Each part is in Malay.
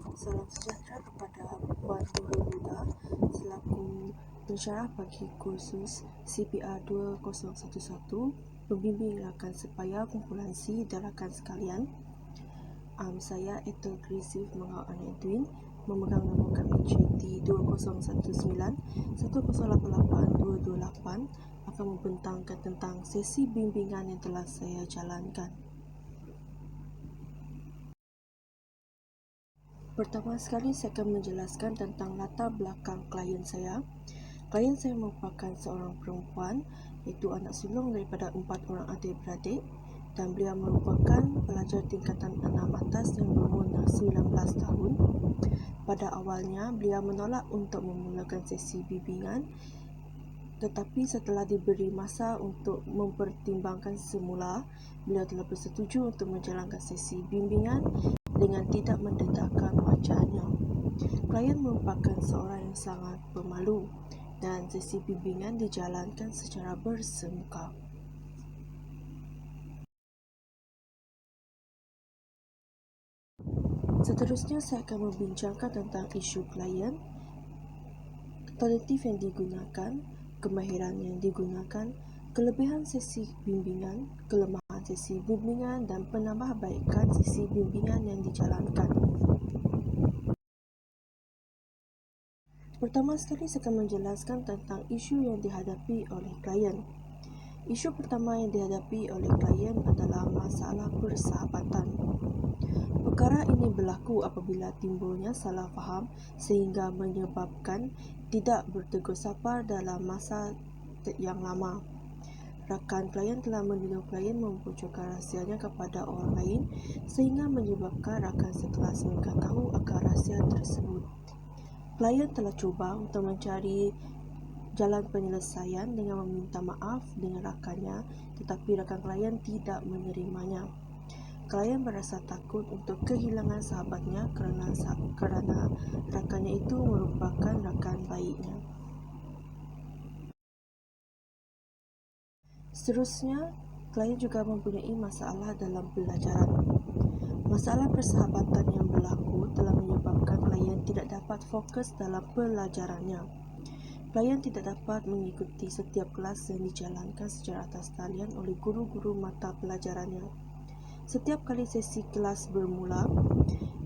Salam sejahtera kepada Puan Nurul Huda selaku pensyarah bagi kursus CPR 2011, pembimbing rakan supaya kumpulan C dan rakan sekalian. Saya Etel Krisif Mengau Anedwin, memegang nombor KPJ T2019-1088-228, akan membentangkan tentang sesi bimbingan yang telah saya jalankan. Pertama sekali, saya akan menjelaskan tentang latar belakang klien saya. Klien saya merupakan seorang perempuan, iaitu anak sulung daripada 4 orang adik-beradik, dan beliau merupakan pelajar tingkatan 6 atas yang berumur 19 tahun. Pada awalnya, beliau menolak untuk memulakan sesi bimbingan, tetapi setelah diberi masa untuk mempertimbangkan semula, beliau telah bersetuju untuk menjalankan sesi bimbingan dengan tidak mendedahkan wajahnya. Klien merupakan seorang yang sangat pemalu dan sesi bimbingan dijalankan secara bersemuka. Seterusnya, saya akan membincangkan tentang isu klien, alternatif yang digunakan, kemahiran yang digunakan, kelebihan sesi bimbingan, kelemahan sesi bimbingan, dan penambahbaikan sesi bimbingan yang dijalankan. Pertama sekali, saya akan menjelaskan tentang isu yang dihadapi oleh klien. Isu pertama yang dihadapi oleh klien adalah masalah persahabatan. Perkara ini berlaku apabila timbulnya salah faham sehingga menyebabkan tidak bertegur sapa dalam masa yang lama. Rakan klien telah menuduh klien membocorkan rahsianya kepada orang lain sehingga menyebabkan rakan sekelas mereka tahu akan rahsia tersebut. Klien telah cuba untuk mencari jalan penyelesaian dengan meminta maaf dengan rakannya, tetapi rakan klien tidak menerimanya. Klien berasa takut untuk kehilangan sahabatnya kerana rakannya itu merupakan rakan baiknya. Seterusnya, klien juga mempunyai masalah dalam pelajaran. Masalah persahabatan yang berlaku telah menyebabkan klien tidak dapat fokus dalam pelajarannya. Klien tidak dapat mengikuti setiap kelas yang dijalankan secara atas talian oleh guru-guru mata pelajarannya. Setiap kali sesi kelas bermula,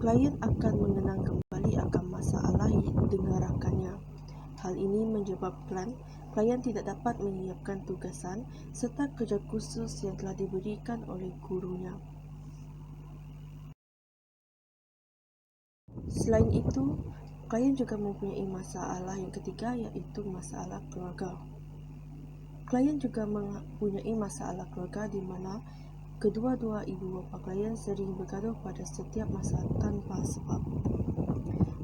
klien akan mengenang kembali akan masalah dengan rakannya. Hal ini menyebabkan klien tidak dapat menyiapkan tugasan serta kerja khusus yang telah diberikan oleh gurunya. Selain itu, klien juga mempunyai masalah yang ketiga, iaitu masalah keluarga. Klien juga mempunyai masalah keluarga di mana kedua-dua ibu bapa klien sering bergaduh pada setiap masa tanpa sebab.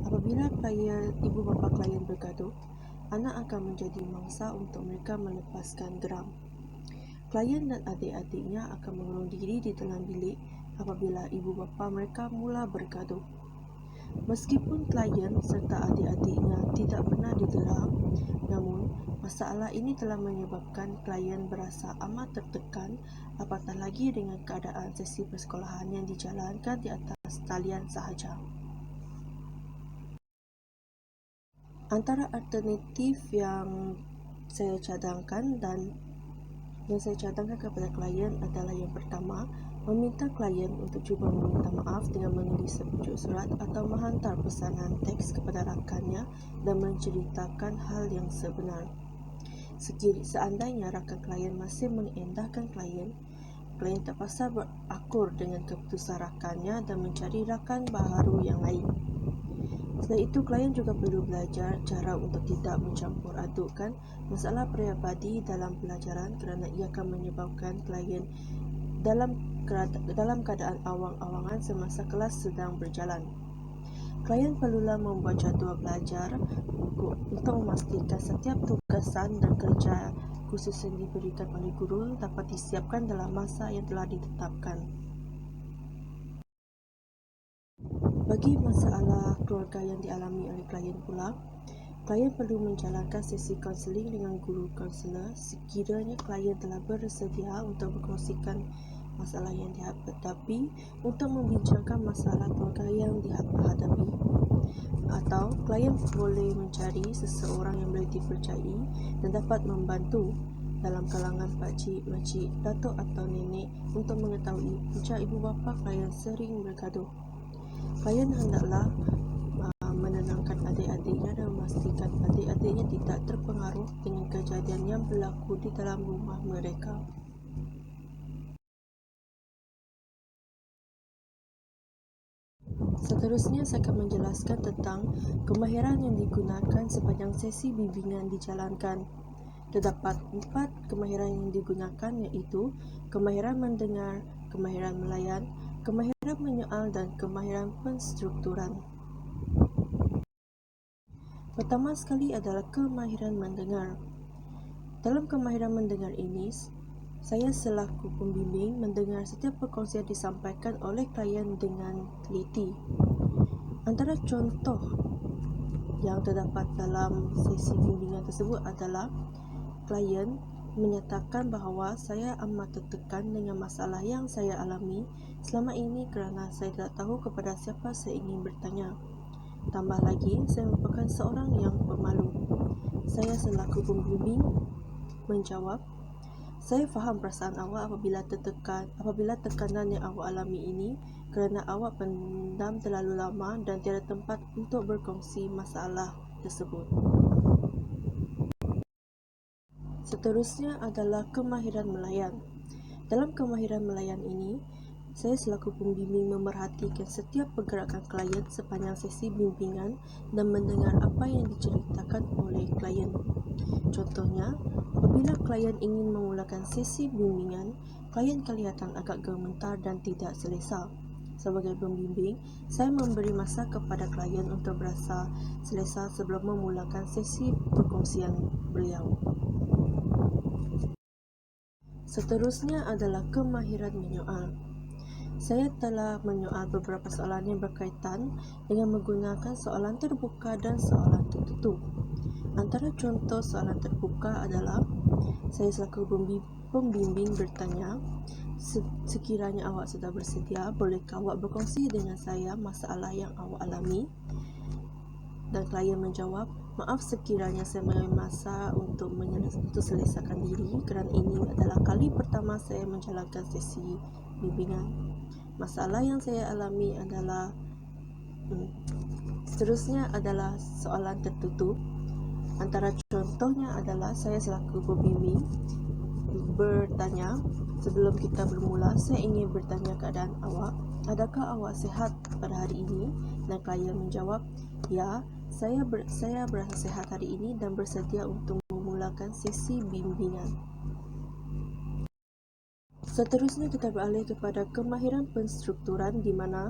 Apabila ibu bapa klien bergaduh, anak akan menjadi mangsa untuk mereka melepaskan geram. Klien dan adik-adiknya akan mengurung diri di dalam bilik apabila ibu bapa mereka mula bergaduh. Meskipun klien serta adik-adiknya tidak pernah didera, namun masalah ini telah menyebabkan klien berasa amat tertekan, apatah lagi dengan keadaan sesi persekolahan yang dijalankan di atas talian sahaja. Antara alternatif yang saya cadangkan kepada klien adalah yang pertama, meminta klien untuk cuba meminta maaf dengan menulis sepucuk surat atau menghantar pesanan teks kepada rakannya dan menceritakan hal yang sebenar. Seandainya rakan klien masih mengendahkan klien terpaksa berakur dengan keputusan rakannya dan mencari rakan baharu yang lain. Selain itu, klien juga perlu belajar cara untuk tidak mencampur adukkan masalah peribadi dalam pelajaran kerana ia akan menyebabkan klien dalam keadaan awang-awangan semasa kelas sedang berjalan. Klien perlulah membuat jadual belajar untuk memastikan setiap tugasan dan kerja khusus yang diberikan oleh guru dapat disiapkan dalam masa yang telah ditetapkan. Bagi masalah keluarga yang dialami oleh klien pula, klien perlu menjalankan sesi kaunseling dengan guru kaunselor sekiranya klien telah bersedia untuk berkongsikan masalah yang dihadapi untuk membincangkan masalah keluarga yang dihadapi. Atau klien boleh mencari seseorang yang boleh dipercayai dan dapat membantu dalam kalangan pakcik, makcik, datuk atau nenek untuk mengetahui punca ibu bapa klien sering bergaduh. Klien hendaklah menenangkan adik-adiknya dan memastikan adik-adiknya tidak terpengaruh dengan kejadian yang berlaku di dalam rumah mereka. Seterusnya saya akan menjelaskan tentang kemahiran yang digunakan sepanjang sesi bimbingan dijalankan. Terdapat 4 kemahiran yang digunakan, iaitu kemahiran mendengar, kemahiran melayan, kemahiran menyoal dan kemahiran penstrukturan. Pertama sekali adalah kemahiran mendengar. Dalam kemahiran mendengar ini, saya selaku pembimbing mendengar setiap perkongsian disampaikan oleh klien dengan teliti. Antara contoh yang terdapat dalam sesi bimbingan tersebut adalah klien menyatakan bahawa saya amat tertekan dengan masalah yang saya alami selama ini kerana saya tidak tahu kepada siapa saya ingin bertanya. Tambah lagi, saya merupakan seorang yang pemalu. Saya selaku pembimbing menjawab, saya faham perasaan awak apabila tekanan yang awak alami ini kerana awak pendam terlalu lama dan tiada tempat untuk berkongsi masalah tersebut. Seterusnya adalah kemahiran melayan. Dalam kemahiran melayan ini, saya selaku pembimbing memerhatikan setiap pergerakan klien sepanjang sesi bimbingan dan mendengar apa yang diceritakan oleh klien. Contohnya, apabila klien ingin memulakan sesi bimbingan, klien kelihatan agak gemetar dan tidak selesa. Sebagai pembimbing, saya memberi masa kepada klien untuk berasa selesa sebelum memulakan sesi perkongsian beliau. Seterusnya adalah kemahiran menyoal. Saya telah menyoal beberapa soalan yang berkaitan dengan menggunakan soalan terbuka dan soalan tertutup. Antara contoh soalan terbuka adalah, saya selaku pembimbing bertanya, sekiranya awak sudah bersedia, bolehkah awak berkongsi dengan saya masalah yang awak alami? Dan klien menjawab, maaf sekiranya saya mengambil masa untuk selesaikan diri kerana ini adalah kali pertama saya menjalankan sesi bimbingan. Masalah yang saya alami adalah seterusnya adalah soalan tertutup. Antara contohnya adalah saya selaku pembimbing bertanya, sebelum kita bermula, saya ingin bertanya keadaan awak. Adakah awak sihat pada hari ini? Dan klien menjawab, ya, saya berasa sihat hari ini dan bersedia untuk memulakan sesi bimbingan. Seterusnya kita beralih kepada kemahiran penstrukturan, di mana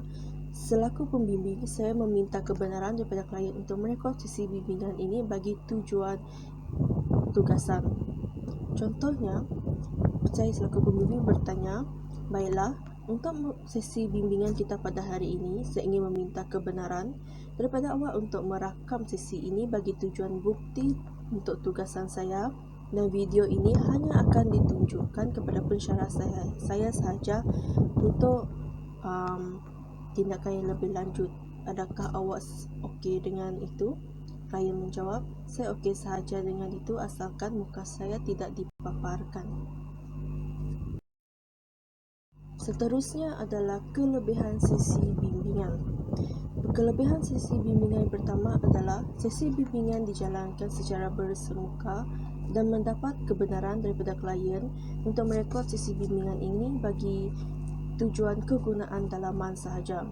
selaku pembimbing saya meminta kebenaran daripada klien untuk merekod sesi bimbingan ini bagi tujuan tugasan. Contohnya, saya selaku pembimbing bertanya, baiklah, untuk sesi bimbingan kita pada hari ini, saya ingin meminta kebenaran daripada awak untuk merakam sesi ini bagi tujuan bukti untuk tugasan saya, dan video ini hanya akan ditunjukkan kepada pensyarah saya sahaja untuk tindakan yang lebih lanjut. Adakah awak okey dengan itu? Klien menjawab, saya okey sahaja dengan itu asalkan muka saya tidak dipaparkan. Seterusnya adalah kelebihan sesi bimbingan. Kelebihan sesi bimbingan yang pertama adalah sesi bimbingan dijalankan secara bersemuka dan mendapat kebenaran daripada klien untuk merekod sesi bimbingan ini bagi tujuan kegunaan dalaman sahaja.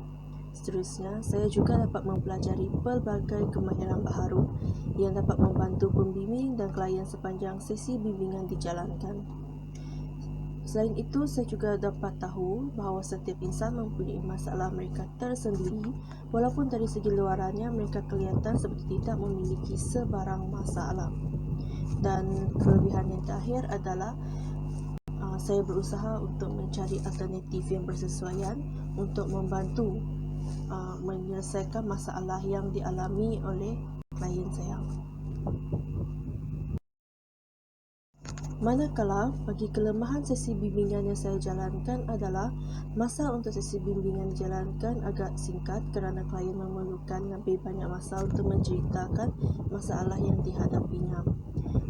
Seterusnya, saya juga dapat mempelajari pelbagai kemahiran baharu yang dapat membantu pembimbing dan klien sepanjang sesi bimbingan dijalankan. Selain itu, saya juga dapat tahu bahawa setiap insan mempunyai masalah mereka tersendiri, walaupun dari segi luarannya mereka kelihatan seperti tidak memiliki sebarang masalah. Dan kelebihan yang terakhir adalah saya berusaha untuk mencari alternatif yang bersesuaian untuk membantu menyelesaikan masalah yang dialami oleh klien saya. Manakala bagi kelemahan sesi bimbingan yang saya jalankan adalah masa untuk sesi bimbingan dijalankan agak singkat kerana klien memerlukan lebih banyak masa untuk menceritakan masalah yang dihadapinya.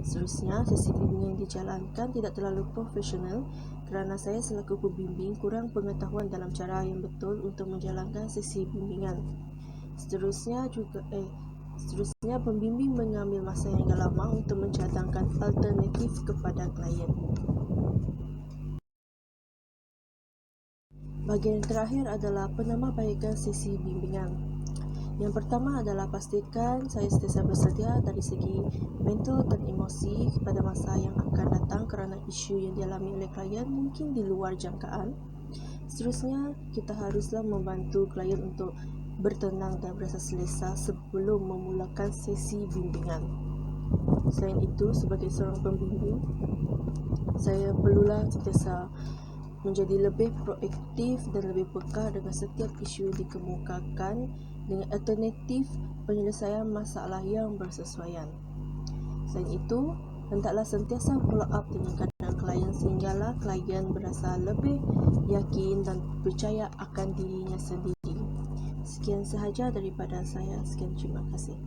Seterusnya, sesi bimbingan yang dijalankan tidak terlalu profesional kerana saya selaku pembimbing kurang pengetahuan dalam cara yang betul untuk menjalankan sesi bimbingan. Seterusnya, pembimbing mengambil masa yang agak lama untuk mencadangkan alternatif kepada klien. Bahagian terakhir adalah penambahbaikan sesi bimbingan. Yang pertama adalah pastikan saya sentiasa bersedia dari segi mental dan emosi pada masa yang akan datang kerana isu yang dialami oleh klien mungkin di luar jangkaan. Seterusnya, kita haruslah membantu klien untuk bertenang dan berasa selesa sebelum memulakan sesi bimbingan. Selain itu, sebagai seorang pembimbing, saya perlulah sentiasa menjadi lebih proaktif dan lebih peka dengan setiap isu yang dikemukakan dengan alternatif penyelesaian masalah yang bersesuaian. Selain itu, hendaklah sentiasa follow up dengan keadaan klien sehinggalah klien berasa lebih yakin dan percaya akan dirinya sendiri. Sekian sahaja daripada saya. Sekian, terima kasih.